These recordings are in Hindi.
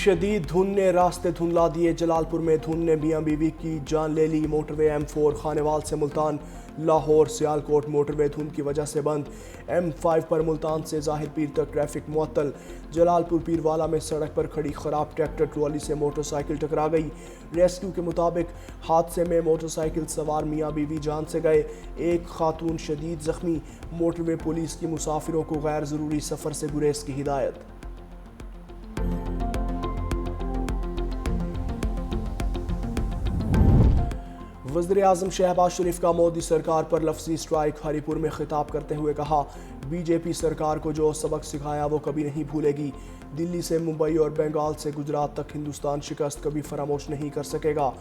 शदीद धुंध ने रास्ते धुंधला दिए। जलालपुर में धुंध ने मियां बीवी की जान ले ली। मोटरवे M4 खानेवाल से मुल्तान लाहौर सियालकोट मोटरवे धुंध की वजह से बंद। M5 पर मुल्तान से जाहिर पीर तक ट्रैफिक मुअत्तल। जलालपुर पीरवाला में सड़क पर खड़ी खराब ट्रैक्टर ट्रॉली से मोटरसाइकिल टकरा गई। रेस्क्यू के मुताबिक हादसे में मोटरसाइकिल सवार मियां बीवी जान से गए, एक खातून शदीद जख्मी। मोटरवे पुलिस की मुसाफिरों को गैर जरूरी सफर से गुरेज की हिदायत। वज़ीर-ए-आज़म शहबाज शरीफ का मोदी सरकार पर लफ्ज़ी स्ट्राइक। हरीपुर में खिताब करते हुए कहा, बीजेपी सरकार को जो सबक सिखाया वो कभी नहीं भूलेगी। दिल्ली से मुंबई और बंगाल से गुजरात तक हिंदुस्तान शिकस्त कभी फरामोश नहीं कर सकेगा।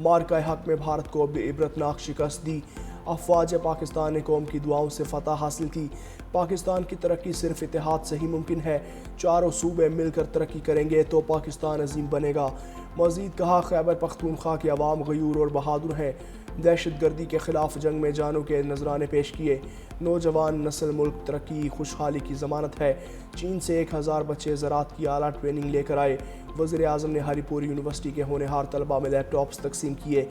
मार्का हक में भारत को इबरतनाक शिकस्त दी। अफवाज पाकिस्तान ने कौम की दुआओं से फतह हासिल की। पाकिस्तान की तरक्की सिर्फ इत्तेहाद से ही मुमकिन है। चारों सूबे मिलकर तरक्की करेंगे तो पाकिस्तान अजीम बनेगा। मजीद कहा, खैबर पख्तूनख्वा की आवाम गयूर और बहादुर है। दहशत गर्दी के खिलाफ जंग में जानों के नजराने पेश किए। नौजवान नस्ल मुल्क तरक्की खुशहाली की जमानत है। चीन से 1000 बच्चे ज़राअत की आला ट्रेनिंग लेकर आए। वज़ीर-ए-आज़म ने हरीपुर यूनिवर्सिटी के होनहार तलबा में लैपटॉप्स तकसीम किए।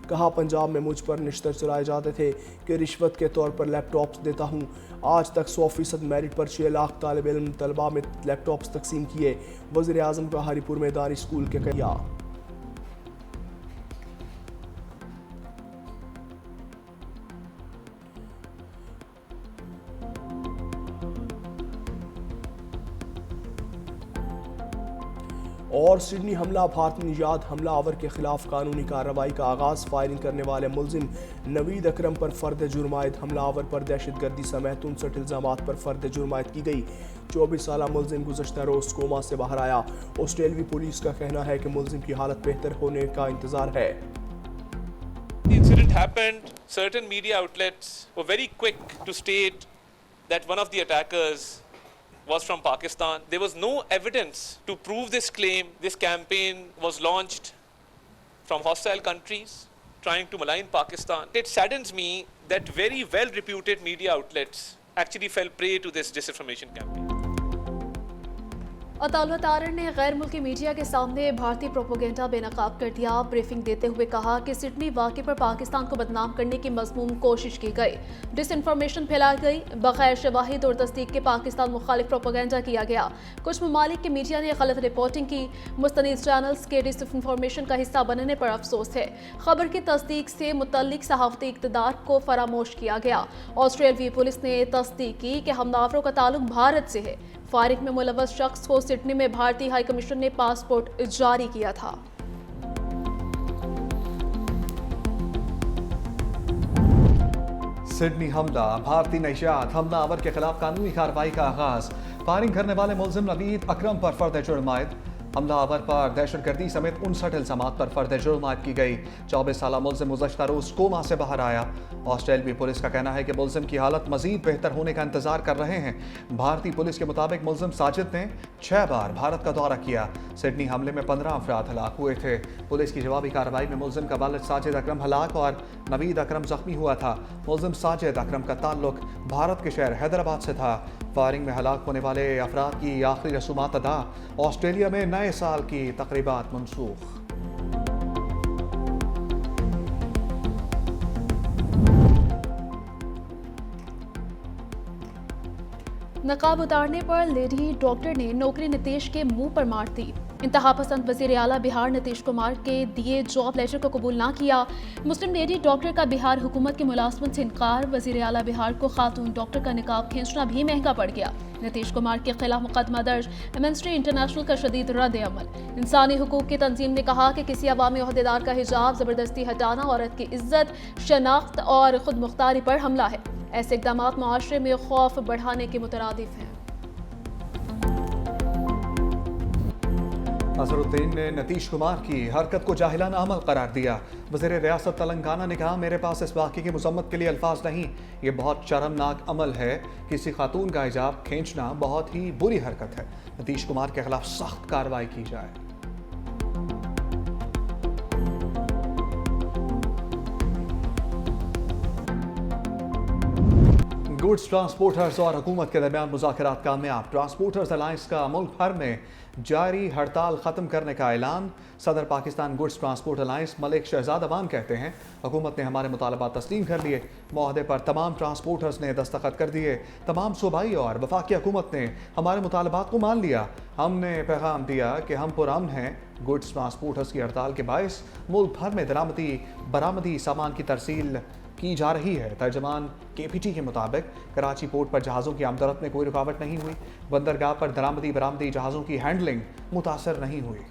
कहा, पंजाब में मुझ पर निश्तर चलाए जाते थे कि रिश्वत के तौर पर लैपटॉप्स देता हूँ। आज तक 100% मेरिट पर 6 लाख तालिब इल्म तलबा में लैपटॉप्स तकसीम किए। वज़ीर-ए-आज़म का हरीपुर में दानी स्कूल के किया। और सिडनी हमला, भारतीय निजात हमला आवर के खिलाफ कानूनी कार्रवाई का आगाज। फायरिंग करने वाले मुलजिम नवीद अकरम पर फर्द जुर्मायद। हमला आवर पर दहशत गर्दी समेत 59 इल्जामात पर फर्द जुर्मायद की गई। 24 साला मुलजिम गुज़श्ता रोज कोमा से बाहर आया। ऑस्ट्रेलियाई पुलिस का कहना है कि मुलजिम की हालत बेहतर होने का इंतजार है। The incident happened. Certain media outlets were very quick to state that one of the attackers was from Pakistan. There was no evidence to prove this claim. This campaign was launched from hostile countries trying to malign Pakistan. It saddens me that very well-reputed media outlets actually fell prey to this disinformation campaign. Ataullah तारन ने गैर मुल्की मीडिया के सामने भारतीय प्रोपोगेंडा बेनकाब कर दिया। ब्रीफिंग देते हुए कहा कि सिडनी वाक़े पर पाकिस्तान को बदनाम करने की मज़मूम कोशिश की गई, डिसइंफॉर्मेशन फैलाई गई, बगैर शवाहिद और तस्दीक के पाकिस्तान मुखालिफ प्रोपोगेंडा किया गया। कुछ ममालिक के मीडिया ने गलत रिपोर्टिंग की। मुस्तनिद चैनल्स के डिसइंफॉर्मेशन का हिस्सा बनने पर अफसोस है। खबर की तस्दीक से मुतल्लिक सहाफ़ती इक़्तिदार को फरामोश किया गया। ऑस्ट्रेलियाई पुलिस ने तस्दीक की कि हमलावरों का ताल्लुक भारत से है। फायरिंग में मुलव्वस शख्स को सिडनी में भारतीय हाई कमीशन ने पासपोर्ट जारी किया था। सिडनी हमला, भारतीय नशियात हमलावर के खिलाफ कानूनी कार्रवाई का आगाज। फायरिंग करने वाले मुलजिम नवीद अकरम पर फर्द जुर्मायद। हमलावर पर दहशतगर्दी समेत 59 इल्जामात पर फर्द जुर्मायद की गई। 24 साला मुलजिम गुज़श्ता रोज कोमा से बाहर आया। ऑस्ट्रेलियाई पुलिस का कहना है कि मुलजिम की हालत मजीद बेहतर होने का इंतजार कर रहे हैं। भारतीय पुलिस के मुताबिक मुलजिम साजिद ने 6 बार भारत का दौरा किया। सिडनी हमले में 15 अफराद हलाक हुए थे। पुलिस की जवाबी कार्रवाई में मुलजिम का वालिद साजिद अकरम हलाक और नवीद अकरम जख्मी हुआ था। मुलजिम साजिद अकरम का ताल्लुक भारत के शहर हैदराबाद से था। फायरिंग में हलाक होने वाले अफराद की आखिरी रसूमात अदा। ऑस्ट्रेलिया में नए साल की तकरीबात मनसूख। नकाब उतारने पर लेडी डॉक्टर ने नौकरी नीतीश के मुंह पर मार दी। इंतहा पसंद वजीर आला बिहार नीतीश कुमार के दिए जॉब लेटर को कबूल ना किया। मुस्लिम लेडी डॉक्टर का बिहार हुकूमत की मुलाजमत से इनकार। वजीर आला बिहार को खातून डॉक्टर का निकाब खींचना भी महंगा पड़ गया। नीतीश कुमार के खिलाफ मुकदमा दर्ज। एमनेस्टी इंटरनेशनल का शदीद रद्द अमल। इंसानी हुकूक की तंजीम ने कहा कि किसी अवामी ओहदेदार का हिजाब जबरदस्ती हटाना औरत की इज्जत, शनाख्त और खुद मुख्तारी पर हमला है। ऐसे इकदाम मुआशरे में खौफ बढ़ाने के मुतरादिफ हैं। अजहरुद्दीन ने नीतीश कुमार की हरकत को जाहिलाना अमल करार दिया। वज़ीर रियासत तेलंगाना ने कहा, मेरे पास इस वाक़े की मज़म्मत के लिए अल्फाज नहीं। ये बहुत शर्मनाक अमल है। किसी खातून का हिजाब खींचना बहुत ही बुरी हरकत है। नीतीश कुमार के खिलाफ सख्त कार्रवाई की जाए। गुड्स ट्रांसपोर्टर्स और हुकूमत के दरमियान मुज़ाकरात कामयाब। ट्रांसपोर्टर्स अलायंस का मुल्क भर में जारी हड़ताल ख़त्म करने का ऐलान। सदर Pakistan goods transport alliance Malik Shahzad Awan कहते हैं, हुकूमत ने हमारे मुतालबात तस्लीम कर लिए। मुआहदे पर तमाम ट्रांसपोर्टर्स ने दस्तखत कर दिए। तमाम सूबाई और वफाकी हुकूमत ने हमारे मुतालबात को मान लिया। हमने पैगाम दिया कि हम पुरअमन हैं। गुड्स ट्रांसपोर्टर्स की हड़ताल के बायस मुल्क भर में बरामदी सामान की तरसील की जा रही है। तर्जमान KPT के मुताबिक कराची पोर्ट पर जहाज़ों की आमदरफ्त में कोई रुकावट नहीं हुई। बंदरगाह पर बरामदी जहाज़ों की हैंडलिंग मुतासर नहीं हुई।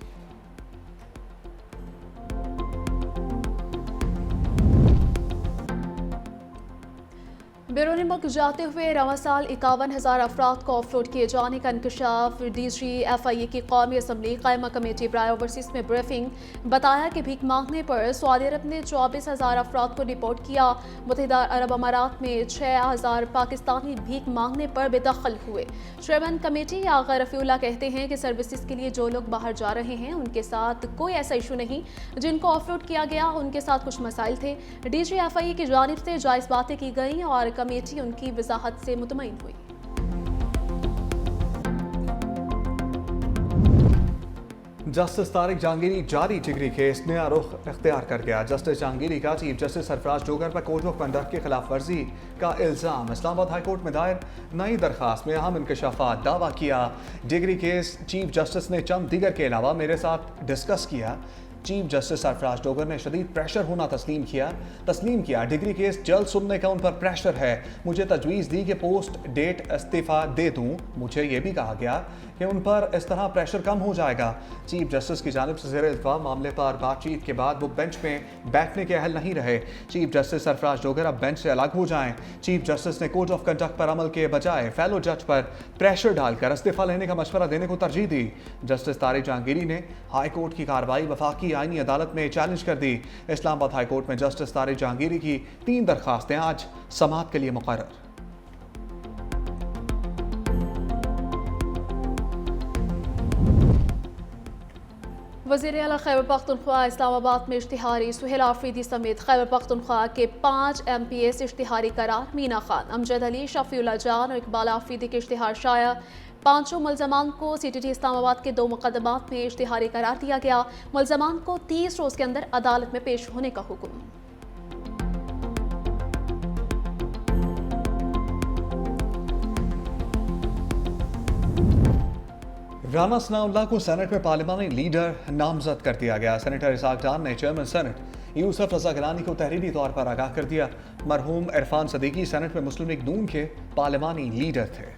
बैरून मुल्क जाते हुए रवां साल 51,000 अफराद को ऑफलोड किए जाने का इंकशाफ। DG FIA की कौमी असम्बली कायमा कमेटी बराए ओवरसीज में ब्रीफिंग। बताया कि भीख मांगने पर सऊदी अरब ने 24,000 अफराद को रिपोर्ट किया। मुत्तहिदा अरब अमारात में 6,000 पाकिस्तानी भीख मांगने पर बेदखल हुए। चेयरमैन कमेटी आगा रफीउल्लाह कहते हैं कि सर्विसेज के लिए जो लोग बाहर जा रहे हैं उनके साथ कोई ऐसा इशू नहीं। जिनको ऑफलोड किया गया उनके साथ कुछ मसाइल थे। DG FIA की जानिब से जायज़ बातें की गई और कमेटी उनकी वजाहत से मुतमईन हुई। जस्टिस तारिक जहांगीरी जारी जिगरी केस नया रुख इख्तियार कर गया। जस्टिस जहांगीरी का चीफ जस्टिस सरफराज डोगर पर कोड ऑफ कंडक्ट की खिलाफ वर्जी का इल्ज़ाम। इस्लामाबाद हाई कोर्ट में दायर नई दरखास्त में अहम इंकशाफात दावा किया। जिगरी केस चीफ जस्टिस ने चंद दीगर के अलावा मेरे साथ डिस्कस किया। चीफ जस्टिस सरफराज डोगर ने शदीद प्रेशर होना तस्लीम किया। डिग्री केस जल्द सुनने का उन पर प्रेशर है। मुझे तजवीज़ दी कि पोस्ट डेट इस्तीफ़ा दे दूं। मुझे ये भी कहा गया कि उन पर इस तरह प्रेशर कम हो जाएगा। चीफ जस्टिस की जानिब से ज़ेर इल्तवा मामले पर बातचीत के बाद वो बेंच में बैठने के अहल नहीं रहे। चीफ जस्टिस सरफराज डोगर अब बेंच से अलग हो जाएं। चीफ जस्टिस ने कोड ऑफ कंडक्ट पर अमल के बजाय फेलो जज पर प्रेशर डालकर इस्तीफ़ा लेने का मशवरा देने को तरजीह दी। जस्टिस तारिक जहांगीरी ने हाई कोर्ट की कार्रवाई वफाकी आईनी अदालत में चैलेंज कर दी। इस्लामाबाद हाई कोर्ट में जस्टिस तारिक जहांगीरी की 3 दरखास्तें आज समाअत के लिए मुकर्रर। वज़ीर आला खैबर पख्तूनख्वा इस्लामाबाद में इश्तिहारी। सुहेल आफरीदी समेत खैबर पख्तूनख्वा के 5 MPS इश्तिहारी करार। मीना खान, अमजद अली, शफीउल्लाह जान और इकबाल आफरीदी के इश्तिहार शाया। 5 मुलजमान को CTT इस्लामाबाद के 2 मुकदमात में इश्तिहारी करार दिया गया। मुलजमान को 30 रोज़ के अंदर अदालत में पेश होने का हुक्म। राना सनाउल्लाह को सेनेट में पार्लिमानी लीडर नामजद कर दिया गया। सेनेटर इसाक डार ने चेयरमैन सेनेट यूसुफ रजा गिलानी को तहरीरी तौर पर आगाह कर दिया। मरहूम इरफान सदीकी सेनेट में मुस्लिम लीग नून के पार्लिमानी लीडर थे।